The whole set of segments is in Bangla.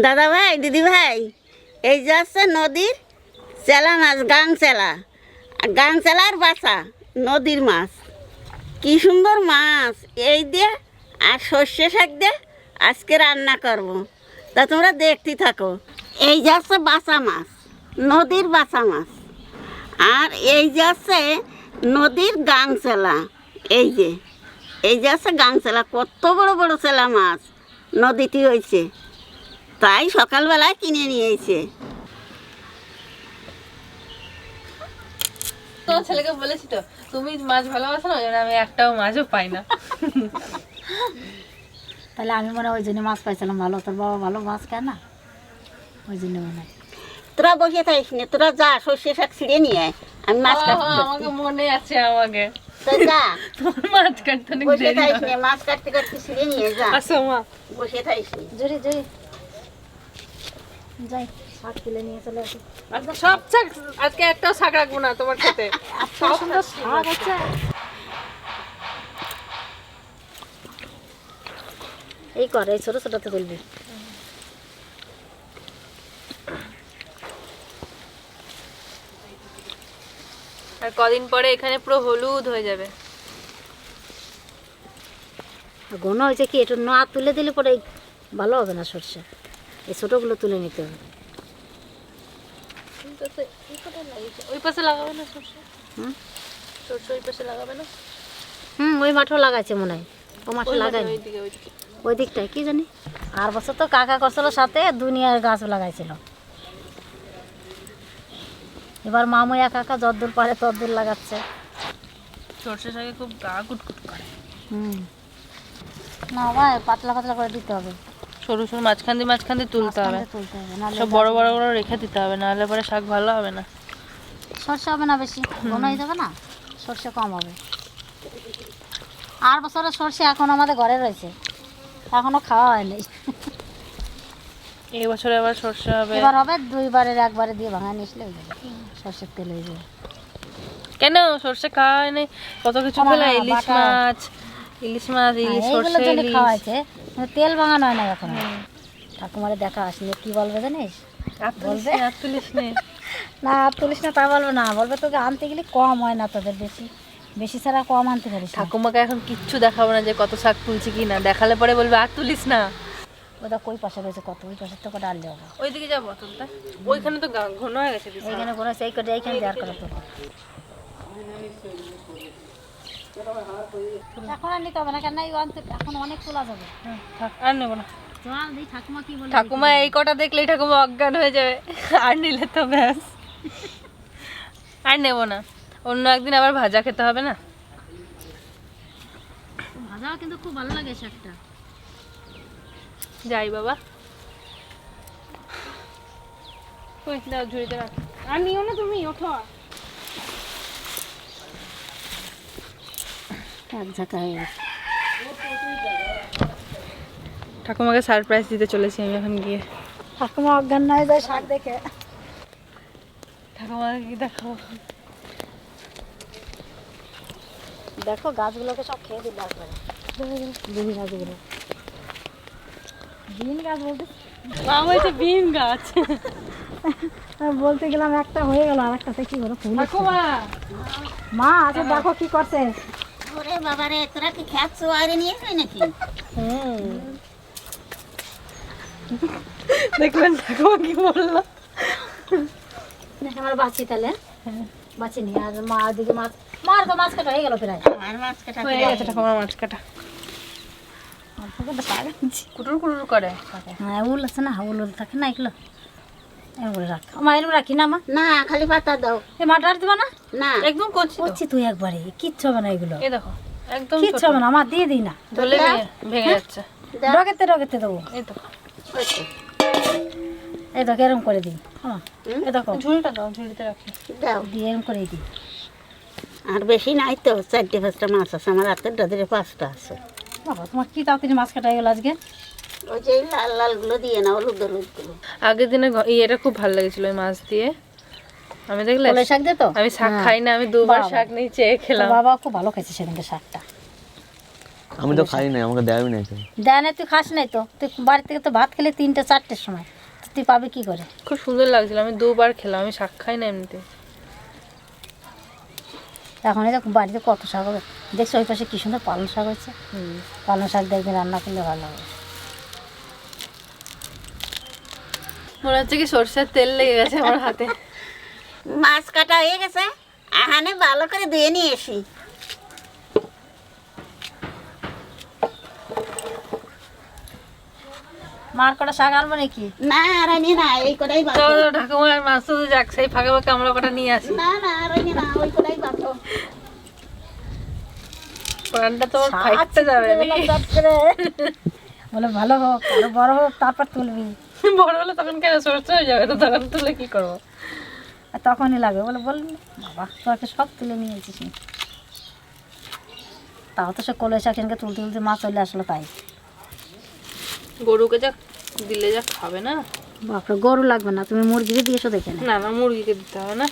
দাদা ভাই দিদি ভাই, এই যে আছে নদীর চেলা মাছ, গাং চেলার বাসা, নদীর মাছ, কি সুন্দর মাছ। এই দিয়ে আর সর্ষে শাক দিয়ে আজকে রান্না করব, তা তোমরা দেখতে থাকো। এই যে আছে বাসা মাছ, নদীর বাসা মাছ, আর এই যে আছে নদীর গাং চেলা। এই যে আছে গাং চেলা, কত বড় বড় চেলা মাছ নদীতে হয়েছে, তাই সকালবেলায় কিনে নিয়ে এসে। তোমার ছেলেকে বলেছি তো তুমি মাছ ভালোবাসো না, আমি একটাও মাছও পাই না। তাহলে আমি মনে হয় ওই জন্য মাছ পাইছিলাম ভালো, তোর বাবা ভালো মাছ খায় না, ওই জন্য মনে হয়। তোরা বসে থাকিস না, তোরা যা সর্ষে শাক ছিঁড়ে নিয়ে আয়, আমি মাছ কাটতে। আমাকে মনে আছে, আমাকে তো যা তোমার মাছ কাটতে অনেক বসে দেরি থাকিস হয়। না, মাছ কাটতে কাটতে ছিঁড়ে নিয়ে যা। আসো মা, বসে থাকিস না। জোরে যাই শাক তুলে নিয়ে চলে আসি। আজকে সব শাক, আজকে একটাও শাক রাখবো না তোমার খেতে। এত সুন্দর শাক আছে। এই কর, এই ছোট ছোটতে তুলবি। আর কদিন পরে এখানে পুরো হলুদ হয়ে যাবে। ঘন হয়েছে কি, একটু না তুলে দিলে পরে ভালো হবে না সর্ষে, এই ছোটগুলো তুলে নিতে হবে। ওই পাশে লাগাবে না সরষে? সরষে ওই পাশে লাগাবে না? ওই মাঠও লাগাইছে মনে হয়, ও মাঠে লাগাই ওই দিকটায় কি জানি। আর বছর তো কাকা করছিল সাথে দুনিয়ার গাছ লাগাইছিল, এবার মামুয়া কাকা যদ্দূর পারে তদ্দূর লাগাচ্ছে। সরষে শাকে খুব গা কুটকুট করে। না ভাই, পাতলা পাতলা করে দিতে হবে, সরু সরু মাঝখান দিয়ে তুলতে হবে, নাহলে সব বড় বড় করে রেখে দিতে হবে, নাহলে পরে শাক ভালো হবে না। সর্ষে হবে না বেশি, ঘন হয়ে যাবে না, সর্ষে কম হবে। আর বছরের সর্ষে এখন আমাদের ঘরে রয়েছে, এখনো খাওয়া হয়নি। এই বছরে আবার সরষে হবে, এবার হবে দুইবারের একবারে দিয়ে ভাঙায় নিসলে হয়ে যাবে, সর্ষের তেল হয়ে যাবে। কেন সরষে খাওয়া নেই? কত কিছু খেলা, ইলিশ মাছ, ইলিশ সরষে ইলিশ খাওয়াইছে, তেল ভাঙানো হয় না এখন। ঠাকুমারে দেখা আসলে কি বলবে জানিস? বলবে আর তুলিস নে না, আর তুলিস না তা বলবে না, বলবে তোকে আনতে গেলে কম হয় না, তোদের বেশি বেশি ছাড়া কম আনতে পারিস না। ঠাকুমাকে এখন কিচ্ছু দেখাবো না যে কত শাক তুলছি কি না, দেখালে পরে বলবে আর তুলিস না। ওটা কই পাশে রয়েছে, কত ওই পাশে তো কটা আনলে হবে। ওইদিকে যাবো তুলতে, ওইখানে তো ঘন হয়ে গেছে। এইখানে কোনো সেই কটা এইখানে দেওয়ার করে তো এখন আর নিতে হবে না, কেন এখন অনেক তোলা যাবে। আর নেবো না। ঠাকুমা কি বলে? ঠাকুমা এই কটা দেখলেই ঠাকুমা অজ্ঞান হয়ে যাবে, আর নিলে তো ব্যাস, আর নেবো না। অন্য একদিন আবার ভাজা খেতে হবে না? ভাজা কিন্তু খুব ভালো লাগে শাকটা। যাই বাবা, ওই দাও ঝুড়িতে রাখ। আর নিও না তুমি, ওঠো। এক ঝাঁকা হয়ে গেছে। ঠাকুমাকে সারপ্রাইজ দিতে চলেছি আমি এখন গিয়ে। ঠাকুমা অজ্ঞান না হয়ে যায় শাক দেখে। ঠাকুমাকে কি দেখাবো? দেখো গাছগুলোকে সব খেয়ে দিল একবারে, বিন গাছগুলো। বিন গাছ বলতে বিন গাছ বলতে গেলাম, একটা হয়ে গেল, আর একটা কি হলো ফুল। ঠাকুমা মা আচ্ছা দেখো কি করছে। ওরে বাবা রে, তোরা কি খেত সোয়ারে নিয়েছিস নাকি? দেখলেন ঠাকুমা কি বললো? আমার বাঁচি তাহলে বাঁচি নি। আর মা দিকে মাছ, মার তো মাছ কাটা হয়ে গেল প্রায়। আর মাছ কাটা হয়ে গেছে ঠাকুমার মাছ কাটা, কুটুর কুটুর করে। হ্যাঁ উল আছে না, উল থাকে না, এগুলো এগুলো রাখ। মা এরকম রাখি না মা, না, খালি পাতা দাও। এই মাটা আর দিবা না? না, একদম করছি করছি তুই একবারে, কিচ্ছু হবে না এগুলো, এই দেখো একদম কিচ্ছু হবে না। আমার দিয়ে দিই না, ধরলে ভেঙে যাচ্ছে। ডগেতে ডগেতে দেবো। এই তো এই দেখো এরকম করে দিই, হ্যাঁ এই দেখো ঝুড়িটা দাও, ঝুড়িতে রাখি দাও। দিয়ে এরকম করে দিই। আর বেশি নাই তো, 4-5টা মাছ আছে, আমার হাতের ডাদের 5টা আছে। বাবা তোমার কি তাড়াতাড়ি মাছ কাটা হয়ে গেল আজকে। ওই যে লাল লাল গুলো দিয়ে না, হলুদ হলুদ গুলো। আগের দিনে এটা খুব ভালো লেগেছিল ওই মাছ দিয়ে। আমি দেখলে কলাই শাক দিয়ে তো আমি শাক খাই না, আমি দুবার শাক নিয়ে চেয়ে খেলাম। বাবা খুব ভালো খাইছে সেদিনকে শাকটা। আমি তো খাই না, আমাকে দেয়ই না কেউ। দেয় না, তুই খাস নাই তো, তুই বাড়ি থেকে তো ভাত খেলে 3টে-4টের সময়, তুই পাবি কি করে? খুব সুন্দর লাগছিল, আমি 2বার খেলাম, আমি শাক খাই না এমনিতে। এখন এই দেখ বাড়িতে কত শাক হবে, দেখছো ওই পাশে কি সুন্দর পালং শাক হচ্ছে। পালং শাক দেখবি রান্না করলে ভালো হবে। মনে হচ্ছে কি সরষের তেল লেগে গেছে আমার হাতে। মাছ কাটা হয়ে গেছে, এখানে ভালো করে ধুয়ে নিয়ে এসি। মার কটা শাক আনবো নাকি? না আর আনি না, এই কটাই বাতো। চলো ঠাকুমার মাছ তো যাক, সেই ফাঁকে ফাঁকে আমরা কটা নিয়ে আসি। না না আর আনি না, ওই কটাই বাতো। প্রাণটা তোমার ফাইটতে যাবে বলে ভালো হোক, আরো বড় হোক, তারপর তুলবি। বড় হলে তখন কেন সরষে হয়ে যাবে, তো তখন তুলে কি করবো? আর তখনই লাগবে বলে বলবি বাবা তোকে সব তুলে নিয়ে এসেছিস। তাও তো সে কলই শাক এনেকে তুলতে তুলতে মাছ চলে আসলো, তাই গরুকে যা দিলে যা খাবে না। বাপরে, গরু লাগবে না, তুমি মুরগিকে দিয়েছো দেখে না। না না, মুরগিকে দিতে হবে না,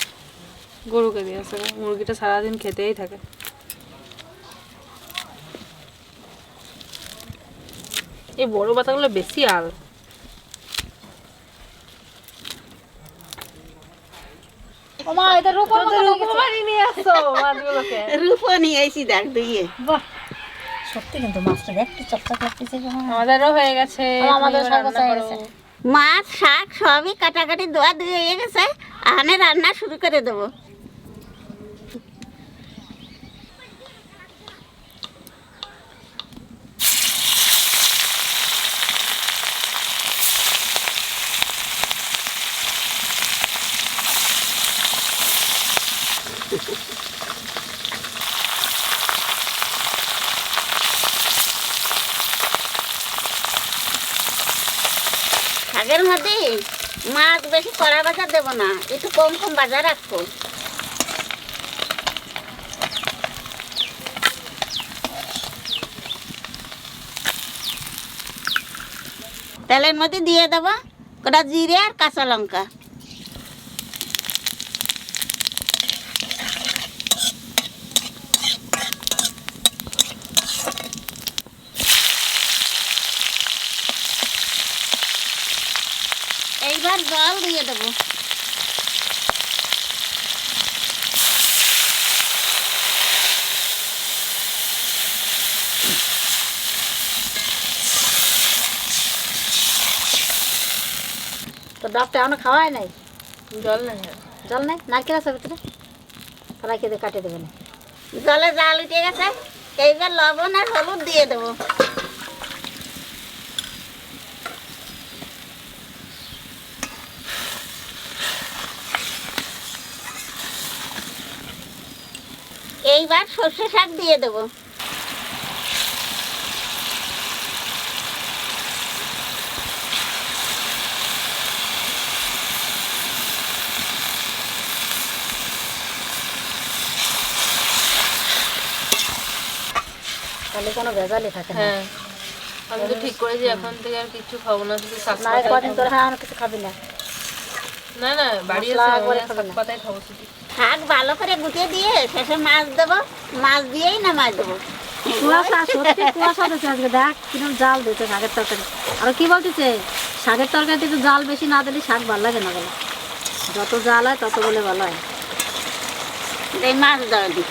গরুকে দিয়ে আসবে। মুরগিটা সারাদিন খেতেই থাকে। এই বড় পাতাগুলো বেশি আল। ওমা এটা রূপর মতো লেগেছে। নিয়ে আসো মাছগুলোকে। রূপো নিয়ে এসি দেখ ধুয়ে। বাহ, সত্যি কিন্তু মাছটা দেখতে চকচক লাগতেছে কেমন। আমাদেরও হয়ে গেছে, আমাদের তুমি সব রান্না হয়ে করো। গেছে। মাছ শাক সবই কাটাকাটি ধোয়া ধুয়ে হয়ে গেছে, এখানে রান্না শুরু করে দেবো। শাকের মধ্যে মাছ বেশি কড়া ভাজা দেবো না, একটু কম কম ভাজা রাখবো। তেলের মধ্যে দিয়ে দেবো কটা জিরে আর কাঁচা লঙ্কা। এইবার জল দিয়ে দেবো। তো ডাবটা এখনো খাওয়াই নাই, জল নেই। জল নেই, নারকেল আছে ভিতরে, রাখি দিয়ে কাটিয়ে দেবে না। জলে জাল উঠে গেছে, এইবার লবণ আর হলুদ দিয়ে দেবো। এইবার সর্ষে শাক দিয়ে দেবো। তাহলে কোনো ভেজালই থাকে না। হ্যাঁ, আমি তো ঠিক করেছি এখন থেকে আর কিছু খাবো না, শুধু শাক না পাতাই কদিন খাবো। তোর হ্যাঁ আর কিছু খাবি না। না না, বাড়ি মশলা এসে একবারে আমি খাবে শাক না। পাতাই খাবো শুধু। শাক ভালো করে গুটিয়ে দিয়ে শেষে মাছ দেবো, মাছ দিয়েই নামাই দেবো। কুয়াশা, সত্যি কুয়াশা দিচ্ছে আজকে, দেখ কিরকম জাল দিচ্ছে শাকের তরকারি। আর কি বলতেছে, শাকের তরকারিতে একটু জাল বেশি না দিলে শাক ভালো লাগে না বলে, যত জাল হয় তত বলে ভালো হয়। এই মাছ দেওয়া দিই।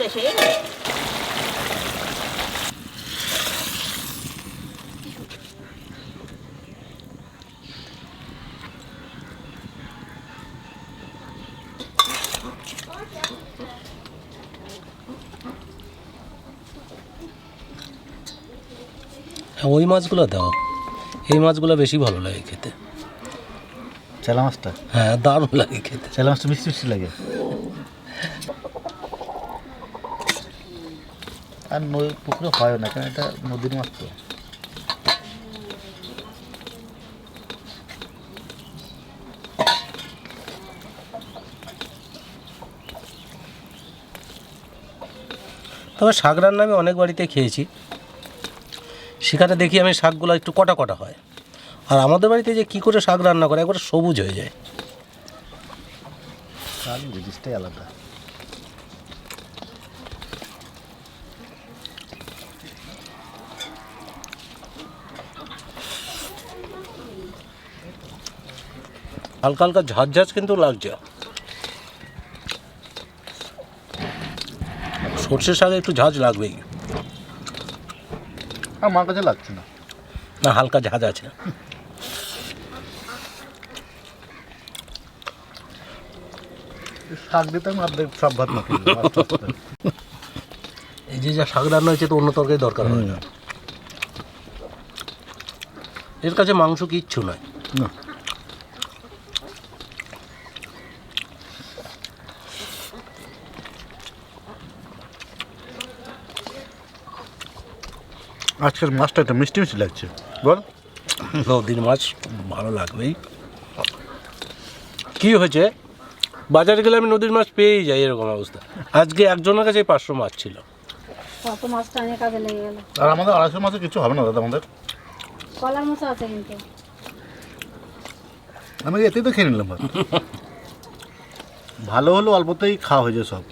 বেশি হ্যাঁ, ওই মাছগুলো দাও, এই মাছগুলো বেশি ভালো লাগে খেতে। চেলা মাছটা, হ্যাঁ দারুণ লাগে খেতে। চেলা মাছটা মিষ্টি মিষ্টি লাগে। আর নদী পুকুরে হয় না, কারণ এটা নদীর মাছ তো। তবে শাক রান্না আমি অনেক বাড়িতে খেয়েছি, সেখানে দেখি আমি শাকগুলো একটু কটা কটা হয়, আর আমাদের বাড়িতে যে কী করে শাক রান্না করে একবারে সবুজ হয়ে যায়। শাক জিনিসটাই আলাদা। হালকা হালকা ঝাঁঝ ঝাঁঝ কিন্তু লাগছে। সর্ষের শাকে একটু ঝাঁঝ লাগবেই। আমার কাছে লাগছে না। না, হালকা ঝাঁঝ আছে। শাক দিতে আমি অর্ধেক সব ভাত মাখিয়ে দিলাম, আস্তে আস্তে। এই যে যা শাক রান্না হয়েছে তো অন্য তরকারি দরকার হয় না। এর কাছে মাংস কিচ্ছু নয়। না, আজকের মাছটা একটা মিষ্টি মিষ্টি লাগছে বল। নদীর মাছ ভালো লাগবেই। কি হয়েছে, বাজারে গেলে আমি নদীর মাছ পেয়েই যাই, এরকম অবস্থা। আজকে একজনের কাছে 500 মাছ ছিল। কত মাছটা নিয়ে কাজে লেগে গেল। আর আমাদের 250 মাছে কিছু হবে না দাদা। আমাদের কলার মাছ আছে কিন্তু। আমি এতেই তো খেয়ে নিলাম ভাত। ভালো হলো অল্পতেই খাওয়া হয়ে যায় সব।